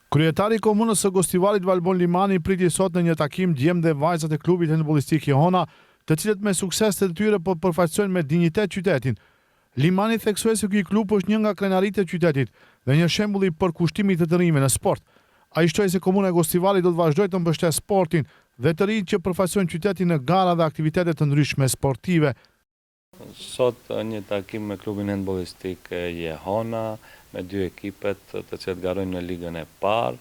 Kryetari i komunës së Gostivarit Valbon Limani priti sot në një takim djemë dhe vajzat e klubit handbollistik Jehona, të cilët me sukses të tyre po përfaqësojnë me dinjitet qytetin. Limani theksoi se ky klub është një nga krenaritë e qytetit dhe një shembull i përkushtimit të rinjve në sport. Ai shtoi se komuna e Gostivarit do të vazhdojë të mbështetë sportin dhe të rinjt që përfaqësojnë qytetin në gara dhe aktivitete të ndryshme sportive. Sot një takim me klubin handbollistik Jehona, me dy ekipet të cilët garojnë në ligën e parë.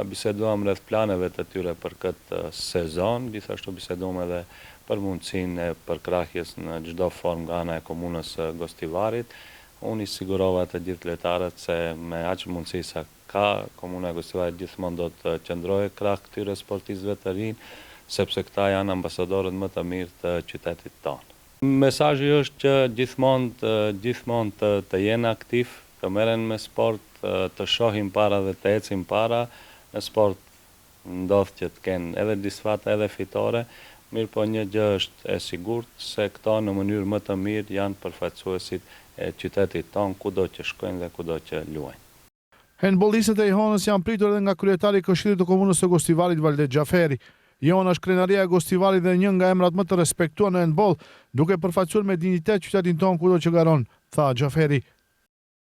Biseduam rreth planeve të tyre për këtë sezon, gjithashtu biseduam edhe për mundësinë e përkrahjes në çdo formë nga ana e komunës së Gostivarit. Unë i sigurova të gjithë lojtarët se me aq mundësi sa ka, komuna e Gostivarit gjithmonë do të qëndrojë krah këtyre sportistëve të rinj, sepse këta janë ambasadorët më të mirë të qytetit tonë. Mesazhi është që gjithmonë të jenë aktiv, të merren me sport, të shohin para dhe të ecin para. Në sport ndodh që të kenë edhe disfata edhe fitore, mirë po një gjë është e sigurt se këto në mënyrë më të mirë janë përfaqësuesit e qytetit tonë kudo që shkojnë dhe kudo që luajnë. Handbollistët e Jehonës janë pritur edhe nga kryetari i Këshillit të Komunës së Gostivarit Valdet Xhaferi. Jehona është krenaria e Gostivarit dhe një nga emrat më të respektuar në handboll, duke përfaqësuar me dinjitet qytetin tonë kudo që garon, tha Xhaferi.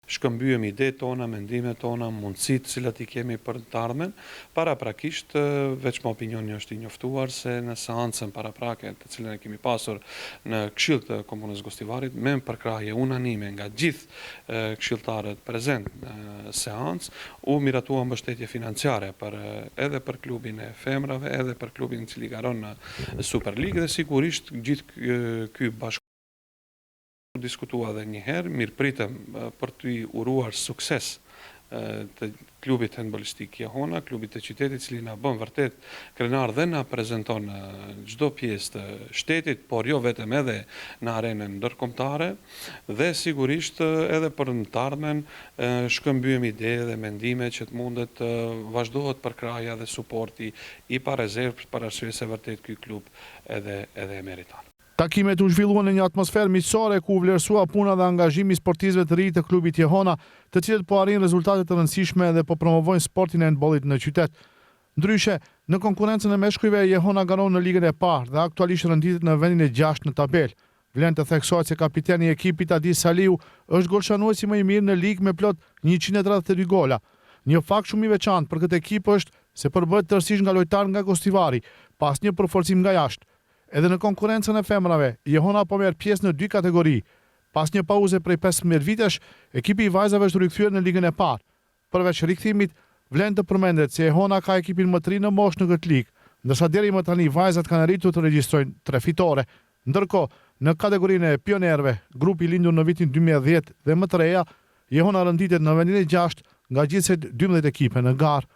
Shkëmbyem idetë tona, mendimet tona, mundësitë cilat i kemi për të ardhmen. Paraprakisht, veç më opinioni është i njoftuar se në seancën paraprake të cilën e kemi pasur në Këshill të Komunës Gostivarit, me përkrahje unanime nga gjithë këshilltarët prezent në seancë, u miratua mbështetje financiare edhe për klubin e femrave, edhe për klubin i cili garon në Superligë dhe sigurisht gjithë ky bashkë diskutua dhe njëherë, mirë pritëm për të uruar sukses të klubit handbollistik Jehona, klubit të qytetit cili na bën vërtet krenar dhe na prezanton çdo pjesë të shtetit, por jo vetëm edhe në arenën ndërkombëtare dhe sigurisht edhe për në të ardhmen shkëmbyem ide dhe mendime që të mundet të vazhdohet përkrahja dhe suporti i pa rezervë për arsye se vërtet ky klub edhe e meriton. Takimet u zhvilluan në një atmosferë miqësore ku u vlerësua puna dhe angazhimi i sportistëve të rinj të klubit Jehona, të cilët po arrin rezultate të rëndësishme dhe po promovojnë sportin e handbollit në qytet. Ndryshe, në konkurrencën e meshkujve Jehona garon në ligën e parë dhe aktualisht renditet në vendin e 6 në tabelë. Vlen të theksohet se kapiteni i ekipit Adis Saliu është golshanuesi më i mirë në ligë me plot 132 gola. Një fakt shumë i veçantë për këtë ekip është se përbëhet tërësisht nga lojtarë nga Gostivari, pas një përforcim nga jashtë. Edhe në konkurrencën e femrave, Jehona po merr pjesë në 2 kategori. Pas një pauze prej 15 vitesh, ekipi i vajzave është rikthyer në ligën e parë. Përveç rikthimit, vlen të përmendet se Jehona ka ekipin më të ri në moshë në këtë ligë, ndërsa deri më tani vajzat kanë arritur të regjistrojnë 3 fitore. Ndërkohë, në kategorinë e pionerëve, grupi i lindur në vitin 2010 dhe më të reja, Jehona renditet në vendin e 6 nga gjithsej 12 ekipe në garë.